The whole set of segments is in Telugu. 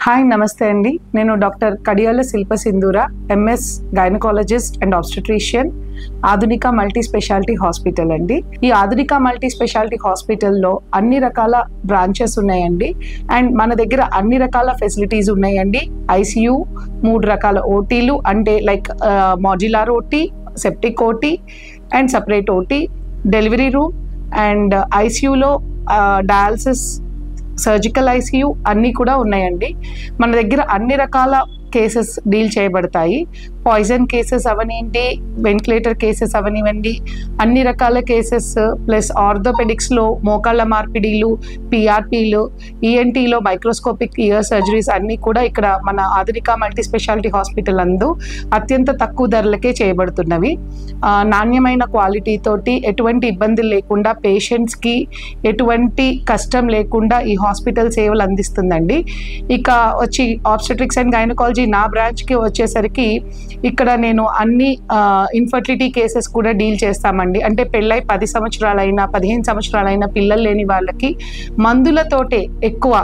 హాయ్ నమస్తే అండి. నేను డాక్టర్ కడియాల శిల్ప సింధూర, ఎంఎస్ గైనకాలజిస్ట్ అండ్ ఆబ్స్టెట్రిషియన్, ఆధునిక మల్టీ స్పెషాలిటీ హాస్పిటల్ అండి. ఈ ఆధునిక మల్టీ స్పెషాలిటీ హాస్పిటల్లో అన్ని రకాల బ్రాంచెస్ ఉన్నాయండి. అండ్ మన దగ్గర అన్ని రకాల ఫెసిలిటీస్ ఉన్నాయండి. ఐసీయూ, 3 రకాల ఓటీలు అంటే like modular OT, septic OT and separate OT, delivery room and ఐసీయూలో డయాలసిస్, సర్జికల్ ఐసీయూ అన్నీ కూడా ఉన్నాయండి. మన దగ్గర అన్ని రకాల కేసెస్ డీల్ చేయబడతాయి. పాయిజన్ కేసెస్ అవనివ్వండి, వెంటిలేటర్ కేసెస్ అవనివ్వండి, అన్ని రకాల కేసెస్ ప్లస్ ఆర్థోపెడిక్స్లో మోకాళ్ళ మార్పిడిలు, పిఆర్పీలు, ఈఎన్టీలో మైక్రోస్కోపిక్ ఇయర్ సర్జరీస్ అన్నీ కూడా ఇక్కడ మన ఆధునిక మల్టీ స్పెషాలిటీ హాస్పిటల్ అందు అత్యంత తక్కువ ధరలకే చేయబడుతున్నవి. నాణ్యమైన క్వాలిటీ తోటి ఎటువంటి ఇబ్బందులు లేకుండా, పేషెంట్స్కి ఎటువంటి కష్టం లేకుండా ఈ హాస్పిటల్ సేవలు అందిస్తుందండి. ఇక వచ్చి ఆబ్స్టెట్రిక్స్ అండ్ గైనకాలజీ నా బ్రాంచ్కి వచ్చేసరికి ఇక్కడ నేను అన్ని ఇన్ఫర్టిలిటీ కేసెస్ కూడా డీల్ చేస్తామండి. అంటే పెళ్ళై 10 సంవత్సరాలైనా 15 సంవత్సరాలైనా పిల్లలు లేని వాళ్ళకి మందులతోటే ఎక్కువ,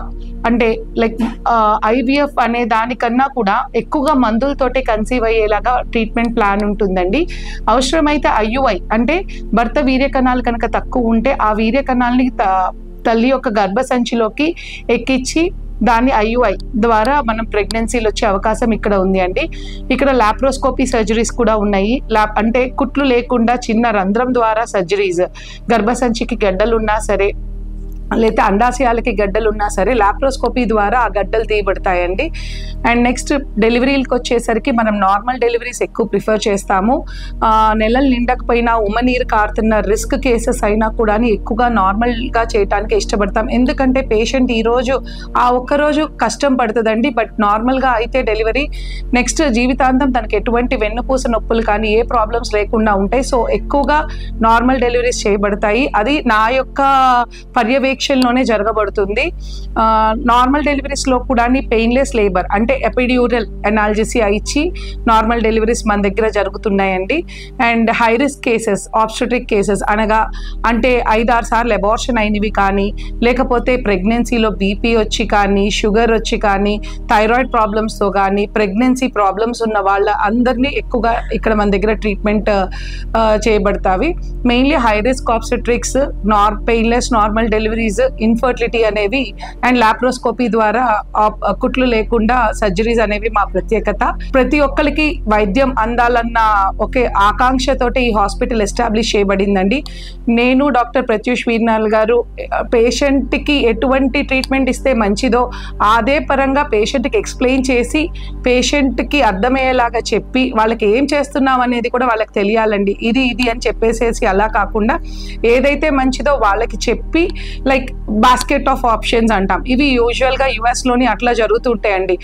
అంటే లైక్ ఐవీఎఫ్ అనే దానికన్నా కూడా ఎక్కువగా మందులతోటే కన్సీవ్ అయ్యేలాగా ట్రీట్మెంట్ ప్లాన్ ఉంటుందండి. అవసరమైతే ఐయుఐ అంటే భర్త వీర్యకణాలు కనుక తక్కువ ఉంటే ఆ వీర్యకణాలని తల్లి యొక్క గర్భసంచిలోకి ఎక్కించి దాన్ని ఐయుఐ ద్వారా మనం ప్రెగ్నెన్సీలు వచ్చే అవకాశం ఇక్కడ ఉంది అండి. ఇక్కడ లాప్రోస్కోపీ సర్జరీస్ కూడా ఉన్నాయి. అంటే కుట్లు లేకుండా చిన్న రంధ్రం ద్వారా సర్జరీస్, గర్భసంచికి గడ్డలు ఉన్నా సరే లేకపోతే అండాశయాలకి గడ్డలు ఉన్నా సరే లాప్రోస్కోపీ ద్వారా ఆ గడ్డలు తీయబడతాయండి. అండ్ నెక్స్ట్ డెలివరీలకు వచ్చేసరికి మనం నార్మల్ డెలివరీస్ ఎక్కువ ప్రిఫర్ చేస్తాము. నెలలు నిండకపోయినా ఉమ్మనీరు కారుతున్న రిస్క్ కేసెస్ అయినా కూడా ఎక్కువగా నార్మల్గా చేయడానికి ఇష్టపడతాం. ఎందుకంటే పేషెంట్ ఈరోజు ఆ ఒక్కరోజు కష్టం పడుతుందండి, బట్ నార్మల్గా అయితే డెలివరీ నెక్స్ట్ జీవితాంతం తనకి ఎటువంటి వెన్నుపూస నొప్పులు కానీ ఏ ప్రాబ్లమ్స్ లేకుండా ఉంటాయి. సో ఎక్కువగా నార్మల్ డెలివరీస్ చేయబడతాయి. అది నా యొక్క పర్యవేక్షణలోనే జరగబడుతుంది. నార్మల్ డెలివరీస్లో కూడా పెయిన్లెస్ లేబర్ అంటే ఎపిడ్యూరల్ ఎనాల్జెసియా ఇచ్చి నార్మల్ డెలివరీస్ మన దగ్గర జరుగుతున్నాయండి. And high risk cases, obstetric cases అనగా అంటే 5-6 సార్లు అబార్షన్ అయినవి కానీ, లేకపోతే ప్రెగ్నెన్సీలో బీపీ వచ్చి కానీ, షుగర్ వచ్చి కానీ, థైరాయిడ్ ప్రాబ్లమ్స్తో కానీ, ప్రెగ్నెన్సీ ప్రాబ్లమ్స్ ఉన్న వాళ్ళ అందరినీ ఎక్కువగా ఇక్కడ మన దగ్గర ట్రీట్మెంట్ చేయబడతాయి. Mainly high risk obstetrics, painless normal deliveries, infertility అనేవి అండ్ లాప్రోస్కోపీ ద్వారా కుట్లు లేకుండా సర్జరీస్ అనేవి మా ప్రత్యేకత. ప్రతి ఒక్కరికి వైద్యం అందాలన్న ఒకే ఆకాంక్షతోటి ఈ హాస్పిటల్ ఎస్టాబ్లిష్ చేయబడిందండి. నేను డాక్టర్ ప్రత్యూష్ వీర్నాల్ గారు పేషెంట్కి ఎటువంటి ట్రీట్మెంట్ ఇస్తే మంచిదో అదే పరంగా పేషెంట్కి ఎక్స్ప్లెయిన్ చేసి పేషెంట్కి అర్థమయ్యేలాగా చెప్పి వాళ్ళకి ఏం చేస్తున్నాం అనేది కూడా వాళ్ళకి తెలియాలండి. ఇది అని చెప్పేసేసి అలా కాకుండా ఏదైతే మంచిదో వాళ్ళకి చెప్పి లైక్ బాస్కెట్ ఆఫ్ ఆప్షన్స్ అంటాం. ఇవి యూజువల్గా యుఎస్లోని అట్లా జరుగుతుంటాయండి.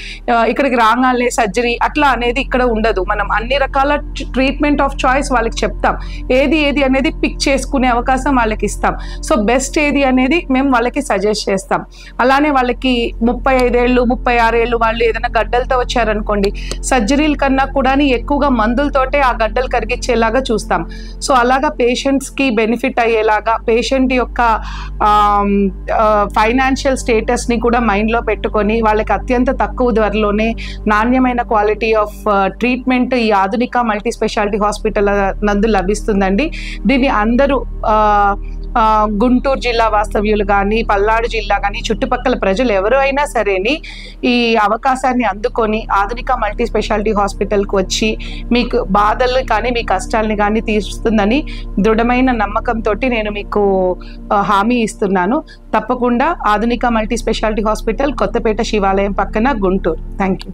ఇక్కడికి రాగానే సర్జరీ అట్లా అనేది ఇక్కడ ఉండదు. మనం అన్ని రకాల ట్రీట్మెంట్ ఆఫ్ చాయిస్ వాళ్ళకి చెప్తాం. ఏది అనేది పిక్ చేసుకునే అవకాశం వాళ్ళకి ఇస్తాం. సో బెస్ట్ ఏది అనేది మేము వాళ్ళకి సజెస్ట్ చేస్తాం. అలానే వాళ్ళకి 35 ఏళ్ళు 36 ఏళ్ళు వాళ్ళు ఏదైనా గడ్డలతో వచ్చారనుకోండి, సర్జరీల కన్నా కూడా ఎక్కువగా మందులతోటే ఆ గడ్డలు కరిగించేలాగా చూస్తాం. సో అలాగా పేషెంట్స్కి బెనిఫిట్ అయ్యేలాగా పేషెంట్ యొక్క ఫైనాన్షియల్ స్టేటస్ని కూడా మైండ్లో పెట్టుకొని వాళ్ళకి అత్యంత తక్కువ ధరలోనే నాణ్యమైన క్వాలిటీ ఆఫ్ ట్రీట్మెంట్ ఈ ఆధునిక మల్టీ స్పెషాలిటీ హాస్పిటల్ నందు లభిస్తుందండి. దీన్ని అందరూ గుంటూరు జిల్లా వాస్తవ్యులు కానీ, పల్నాడు జిల్లా కానీ, చుట్టుపక్కల ప్రజలు ఎవరు అయినా సరేని ఈ అవకాశాన్ని అందుకొని ఆధునిక మల్టీ స్పెషాలిటీ హాస్పిటల్కి వచ్చి మీకు బాధలు కానీ మీ కష్టాలని కానీ తీరుస్తుందని దృఢమైన నమ్మకంతో నేను మీకు హామీ ఇస్తున్నాను. తప్పకుండా ఆధునిక మల్టీ స్పెషాలిటీ హాస్పిటల్, కొత్తపేట శివాలయం పక్కన, గుంటూరు. Thank you.